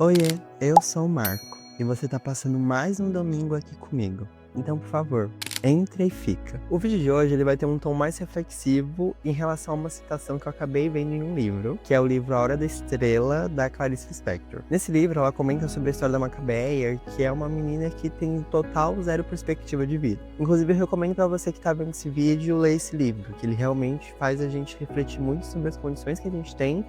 Oiê, eu sou o Marco e você tá passando mais um domingo aqui comigo. Então, por favor, entra e fica. O vídeo de hoje ele vai ter um tom mais reflexivo em relação a uma citação que eu acabei vendo em um livro, que é o livro A Hora da Estrela, da Clarice Lispector. Nesse livro, ela comenta sobre a história da Macabeia, que é uma menina que tem total zero perspectiva de vida. Inclusive, eu recomendo para você que tá vendo esse vídeo, ler esse livro, que ele realmente faz a gente refletir muito sobre as condições que a gente tem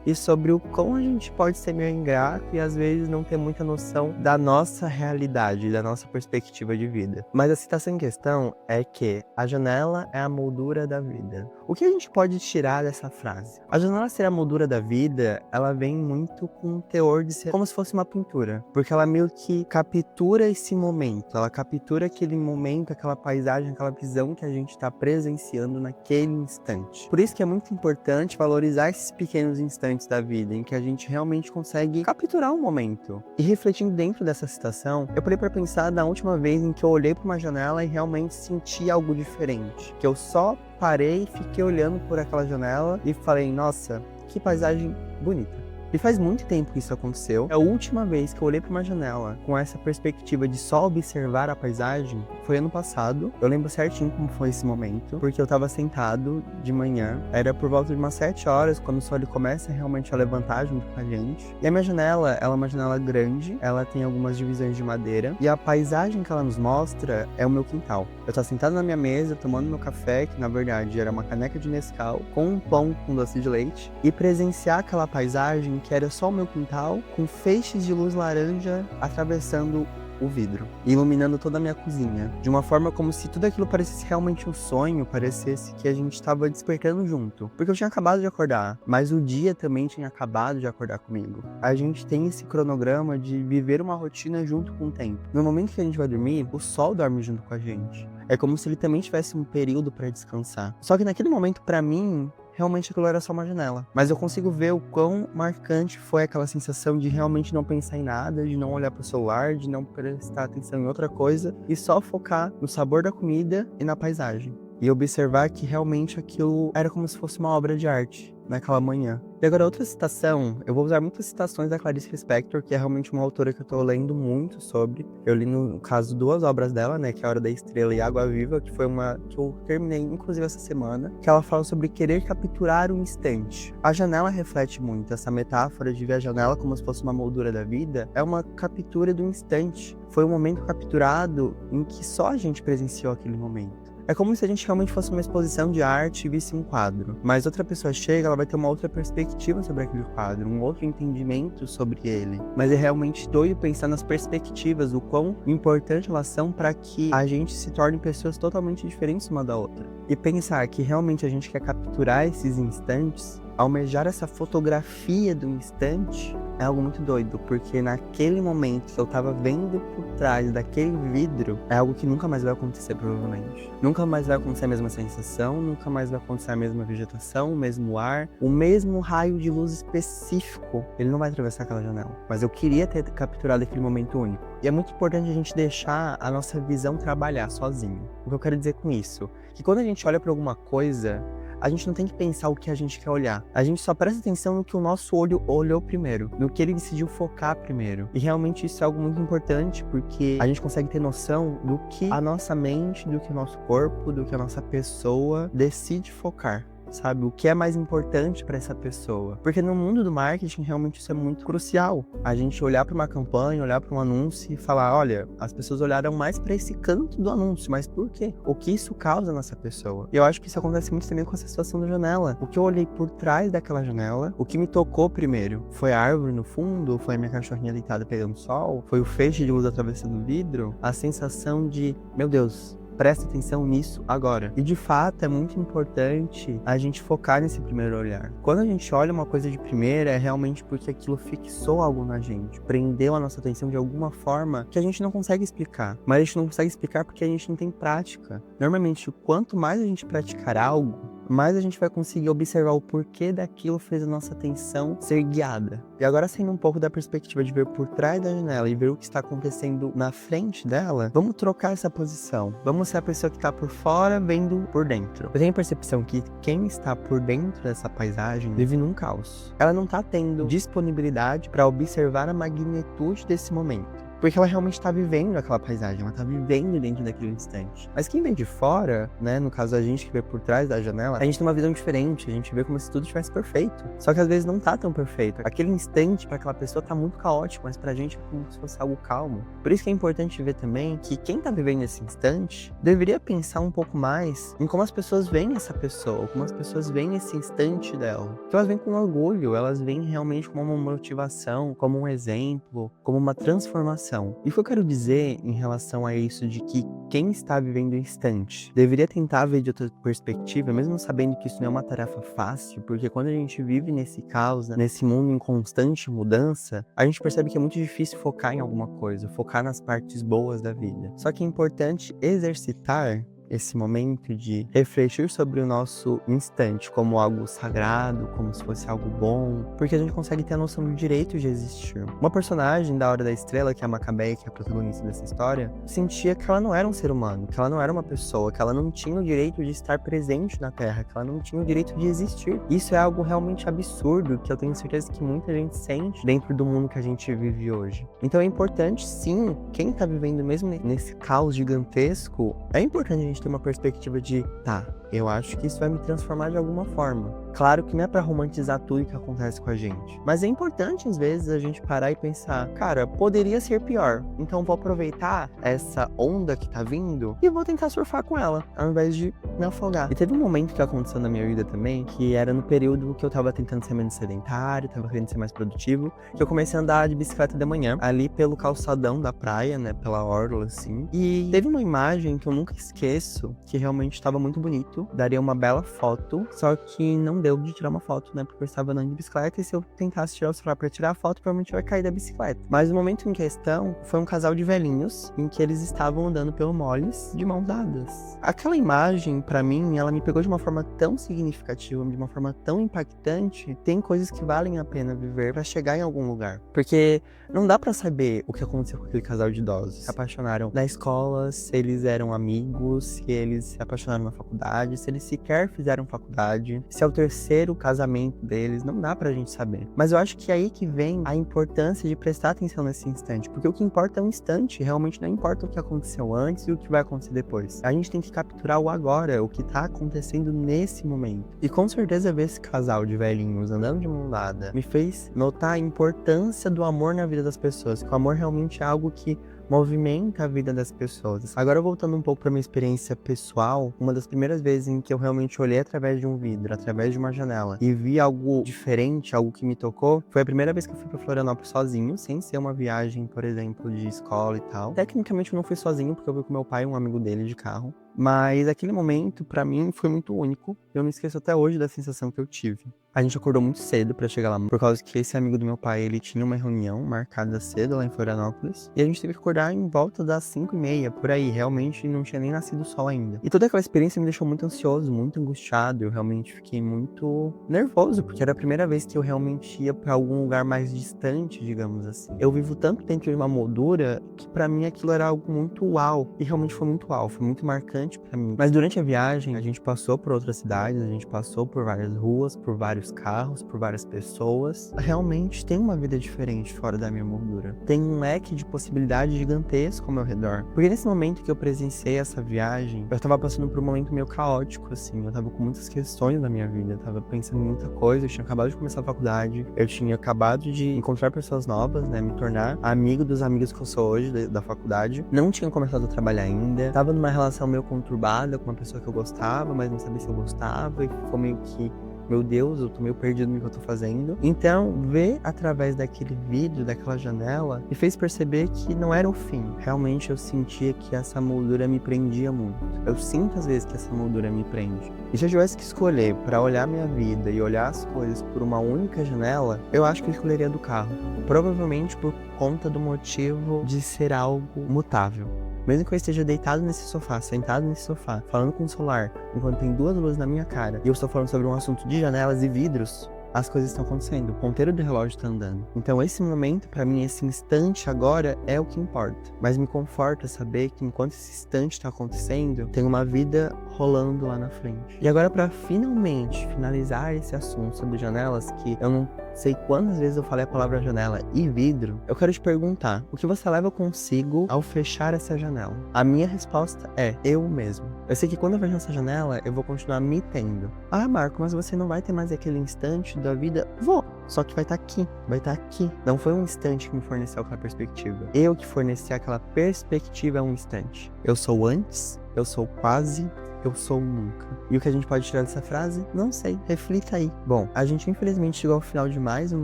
e sobre o como a gente pode ser meio ingrato e às vezes não ter muita noção da nossa realidade, da nossa perspectiva de vida. Mas a citação em questão é que a janela é a moldura da vida. O que a gente pode tirar dessa frase? A janela ser a moldura da vida, ela vem muito com um teor de ser como se fosse uma pintura, porque ela meio que captura esse momento, ela captura aquele momento, aquela paisagem, aquela visão que a gente está presenciando naquele instante. Por isso que é muito importante valorizar esses pequenos instantes da vida, em que a gente realmente consegue capturar um momento. E refletindo dentro dessa citação, eu parei para pensar na última vez em que eu olhei para uma janela e realmente senti algo diferente. Que eu só parei, fiquei olhando por aquela janela e falei, nossa, que paisagem bonita. E faz muito tempo que isso aconteceu. A última vez que eu olhei para uma janela com essa perspectiva de só observar a paisagem foi ano passado. Eu lembro certinho como foi esse momento, porque eu tava sentado de manhã. Era por volta de umas 7 horas, quando o sol ele começa realmente a levantar junto com a gente. E a minha janela, ela é uma janela grande, ela tem algumas divisões de madeira. E a paisagem que ela nos mostra é o meu quintal. Eu tava sentado na minha mesa, tomando meu café, que na verdade era uma caneca de Nescau, com um pão com doce de leite. E presenciar aquela paisagem que era só o meu quintal, com feixes de luz laranja atravessando o vidro, iluminando toda a minha cozinha, de uma forma como se tudo aquilo parecesse realmente um sonho, parecesse que a gente estava despertando junto, porque eu tinha acabado de acordar, mas o dia também tinha acabado de acordar comigo. A gente tem esse cronograma de viver uma rotina junto com o tempo. No momento que a gente vai dormir, o sol dorme junto com a gente. É como se ele também tivesse um período para descansar. Só que naquele momento, para mim, realmente aquilo era só uma janela. Mas eu consigo ver o quão marcante foi aquela sensação de realmente não pensar em nada, de não olhar pro celular, de não prestar atenção em outra coisa e só focar no sabor da comida e na paisagem. E observar que realmente aquilo era como se fosse uma obra de arte naquela manhã. E agora outra citação, eu vou usar muitas citações da Clarice Lispector, que é realmente uma autora que eu tô lendo muito sobre. Eu li no caso 2 obras dela, né, que é A Hora da Estrela e Água Viva, que foi uma que eu terminei inclusive essa semana, que ela fala sobre querer capturar o instante. A janela reflete muito essa metáfora de ver a janela como se fosse uma moldura da vida, é uma captura do instante. Foi um momento capturado em que só a gente presenciou aquele momento. É como se a gente realmente fosse uma exposição de arte e visse um quadro. Mas outra pessoa chega, ela vai ter uma outra perspectiva sobre aquele quadro, um outro entendimento sobre ele. Mas é realmente doido pensar nas perspectivas, o quão importante elas são para que a gente se torne pessoas totalmente diferentes uma da outra. E pensar que realmente a gente quer capturar esses instantes, almejar essa fotografia do instante, é algo muito doido, porque naquele momento que eu tava vendo por trás daquele vidro, é algo que nunca mais vai acontecer, provavelmente. Nunca mais vai acontecer a mesma sensação, nunca mais vai acontecer a mesma vegetação, o mesmo ar, o mesmo raio de luz específico. Ele não vai atravessar aquela janela. Mas eu queria ter capturado aquele momento único. E é muito importante a gente deixar a nossa visão trabalhar sozinho. O que eu quero dizer com isso? Que quando a gente olha para alguma coisa, a gente não tem que pensar o que a gente quer olhar. A gente só presta atenção no que o nosso olho olhou primeiro, no que ele decidiu focar primeiro. E realmente isso é algo muito importante, porque a gente consegue ter noção do que a nossa mente, do que o nosso corpo, do que a nossa pessoa decide focar. Sabe, o que é mais importante para essa pessoa. Porque no mundo do marketing, realmente isso é muito crucial. A gente olhar para uma campanha, olhar para um anúncio e falar, olha, as pessoas olharam mais para esse canto do anúncio, mas por quê? O que isso causa nessa pessoa? E eu acho que isso acontece muito também com essa situação da janela. O que eu olhei por trás daquela janela, o que me tocou primeiro, foi a árvore no fundo, foi a minha cachorrinha deitada pegando sol, foi o feixe de luz atravessando o vidro, a sensação de, meu Deus, presta atenção nisso agora. E de fato é muito importante a gente focar nesse primeiro olhar. Quando a gente olha uma coisa de primeira, é realmente porque aquilo fixou algo na gente, prendeu a nossa atenção de alguma forma que a gente não consegue explicar. Mas a gente não consegue explicar porque a gente não tem prática. Normalmente, quanto mais a gente praticar algo, mais a gente vai conseguir observar o porquê daquilo fez a nossa atenção ser guiada. E agora, saindo um pouco da perspectiva de ver por trás da janela e ver o que está acontecendo na frente dela, vamos trocar essa posição. Vamos ser a pessoa que está por fora vendo por dentro. Eu tenho a percepção que quem está por dentro dessa paisagem vive num caos. Ela não está tendo disponibilidade para observar a magnitude desse momento. Porque ela realmente tá vivendo aquela paisagem, ela tá vivendo dentro daquele instante. Mas quem vem de fora, né, no caso a gente que vê por trás da janela, a gente tem uma visão diferente, a gente vê como se tudo estivesse perfeito. Só que às vezes não tá tão perfeito. Aquele instante pra aquela pessoa tá muito caótico, mas pra gente é como se fosse algo calmo. Por isso que é importante ver também que quem tá vivendo esse instante deveria pensar um pouco mais em como as pessoas veem essa pessoa, como as pessoas veem esse instante dela. Que elas veem com orgulho, elas veem realmente como uma motivação, como um exemplo, como uma transformação. E o que eu quero dizer em relação a isso de que quem está vivendo o instante deveria tentar ver de outra perspectiva, mesmo sabendo que isso não é uma tarefa fácil, porque quando a gente vive nesse caos, né, nesse mundo em constante mudança, a gente percebe que é muito difícil focar em alguma coisa, focar nas partes boas da vida. Só que é importante exercitar esse momento de refletir sobre o nosso instante como algo sagrado, como se fosse algo bom, porque a gente consegue ter a noção do direito de existir. Uma personagem da Hora da Estrela, que é a Macabeia, que é a protagonista dessa história, sentia que ela não era um ser humano, que ela não era uma pessoa, que ela não tinha o direito de estar presente na Terra, que ela não tinha o direito de existir. Isso é algo realmente absurdo, que eu tenho certeza que muita gente sente dentro do mundo que a gente vive hoje. Então é importante, sim, quem tá vivendo mesmo nesse caos gigantesco, é importante a gente ter uma perspectiva de, tá, eu acho que isso vai me transformar de alguma forma. Claro que não é pra romantizar tudo que acontece com a gente, mas é importante às vezes a gente parar e pensar, cara, poderia ser pior, então vou aproveitar essa onda que tá vindo e vou tentar surfar com ela, ao invés de me afogar. E teve um momento que aconteceu na minha vida também, que era no período que eu tava tentando ser menos sedentário, tava querendo ser mais produtivo, que eu comecei a andar de bicicleta de manhã, ali pelo calçadão da praia, né, pela orla, assim, e teve uma imagem que eu nunca esqueço, que realmente estava muito bonito, daria uma bela foto, só que não deu de tirar uma foto, né, porque eu estava andando de bicicleta e se eu tentasse tirar o celular pra tirar a foto, provavelmente eu ia cair da bicicleta. Mas o momento em questão foi um casal de velhinhos, em que eles estavam andando pelo Molles de mãos dadas. Aquela imagem, pra mim, ela me pegou de uma forma tão significativa, de uma forma tão impactante. Tem coisas que valem a pena viver pra chegar em algum lugar. Porque não dá pra saber o que aconteceu com aquele casal de idosos. Se apaixonaram na escola, se eles eram amigos, se eles se apaixonaram na faculdade, se eles sequer fizeram faculdade, se é o terceiro casamento deles, não dá pra gente saber. Mas eu acho que é aí que vem a importância de prestar atenção nesse instante, porque o que importa é o instante, realmente não importa o que aconteceu antes e o que vai acontecer depois. A gente tem que capturar o agora, o que tá acontecendo nesse momento. E com certeza ver esse casal de velhinhos andando de mão dada me fez notar a importância do amor na vida das pessoas, que o amor realmente é algo que movimenta a vida das pessoas. Agora, voltando um pouco para minha experiência pessoal, uma das primeiras vezes em que eu realmente olhei através de um vidro, através de uma janela, e vi algo diferente, algo que me tocou, foi a primeira vez que eu fui para Florianópolis sozinho, sem ser uma viagem, por exemplo, de escola e tal. Tecnicamente eu não fui sozinho, porque eu fui com meu pai e um amigo dele de carro. Mas aquele momento, pra mim, foi muito único. Eu não esqueço até hoje da sensação que eu tive. A gente acordou muito cedo pra chegar lá, por causa que esse amigo do meu pai, ele tinha uma reunião marcada cedo lá em Florianópolis. E a gente teve que acordar em volta das 5h30, por aí. Realmente não tinha nem nascido o sol ainda. E toda aquela experiência me deixou muito ansioso, muito angustiado. Eu realmente fiquei muito nervoso, porque era a primeira vez que eu realmente ia pra algum lugar mais distante, digamos assim. Eu vivo tanto dentro de uma moldura que pra mim aquilo era algo muito uau. E realmente foi muito uau, foi muito marcante pra mim. Mas durante a viagem, a gente passou por outras cidades, a gente passou por várias ruas, por vários carros, por várias pessoas. Realmente tem uma vida diferente fora da minha moldura. Tem um leque de possibilidades gigantesco ao meu redor. Porque nesse momento que eu presenciei essa viagem, eu tava passando por um momento meio caótico, assim. Eu tava com muitas questões na minha vida. Eu tava pensando em muita coisa. Eu tinha acabado de começar a faculdade. Eu tinha acabado de encontrar pessoas novas, né? Me tornar amigo dos amigos que eu sou hoje, da faculdade. Não tinha começado a trabalhar ainda. Tava numa relação meio conturbada com uma pessoa que eu gostava, mas não sabia se eu gostava. E ficou meio que, meu Deus, eu tô meio perdido no que eu tô fazendo. Então, ver através daquele vidro, daquela janela, me fez perceber que não era o fim. Realmente eu sentia que essa moldura me prendia muito. Eu sinto às vezes que essa moldura me prende. E se eu tivesse que escolher pra olhar minha vida e olhar as coisas por uma única janela, eu acho que eu escolheria do carro. Provavelmente por conta do motivo de ser algo mutável. Mesmo que eu esteja deitado nesse sofá, sentado nesse sofá, falando com o celular, enquanto tem 2 luzes na minha cara, e eu estou falando sobre um assunto de janelas e vidros, as coisas estão acontecendo, o ponteiro do relógio tá andando. Então esse momento, pra mim, esse instante agora é o que importa. Mas me conforta saber que enquanto esse instante tá acontecendo, tem uma vida rolando lá na frente. E agora, pra finalmente finalizar esse assunto sobre janelas, que eu não sei quantas vezes eu falei a palavra janela e vidro, eu quero te perguntar, o que você leva consigo ao fechar essa janela? A minha resposta é, eu mesmo. Eu sei que quando eu vejo essa janela, eu vou continuar me tendo. Ah, Marco, mas você não vai ter mais aquele instante da vida? Vou, só que vai estar aqui, vai estar aqui. Não foi um instante que me forneceu aquela perspectiva. Eu que forneci aquela perspectiva a um instante. Eu sou antes, eu sou quase, eu sou nunca. E o que a gente pode tirar dessa frase? Não sei, reflita aí. Bom, a gente infelizmente chegou ao final de mais um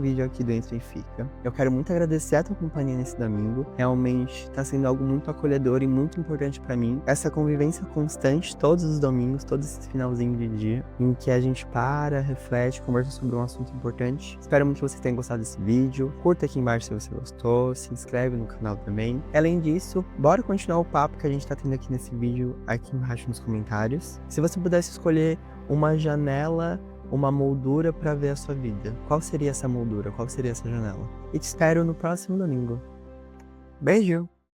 vídeo aqui do Entra e Fica. Eu quero muito agradecer a tua companhia nesse domingo. Realmente tá sendo algo muito acolhedor e muito importante pra mim. Essa convivência constante todos os domingos, todo esse finalzinho de dia, em que a gente para, reflete, conversa sobre um assunto importante. Espero muito que você tenha gostado desse vídeo. Curta aqui embaixo se você gostou, se inscreve no canal também. Além disso, bora continuar o papo que a gente tá tendo aqui nesse vídeo, aqui embaixo nos comentários. Se você pudesse escolher uma janela, uma moldura para ver a sua vida, qual seria essa moldura? Qual seria essa janela? E te espero no próximo domingo. Beijo!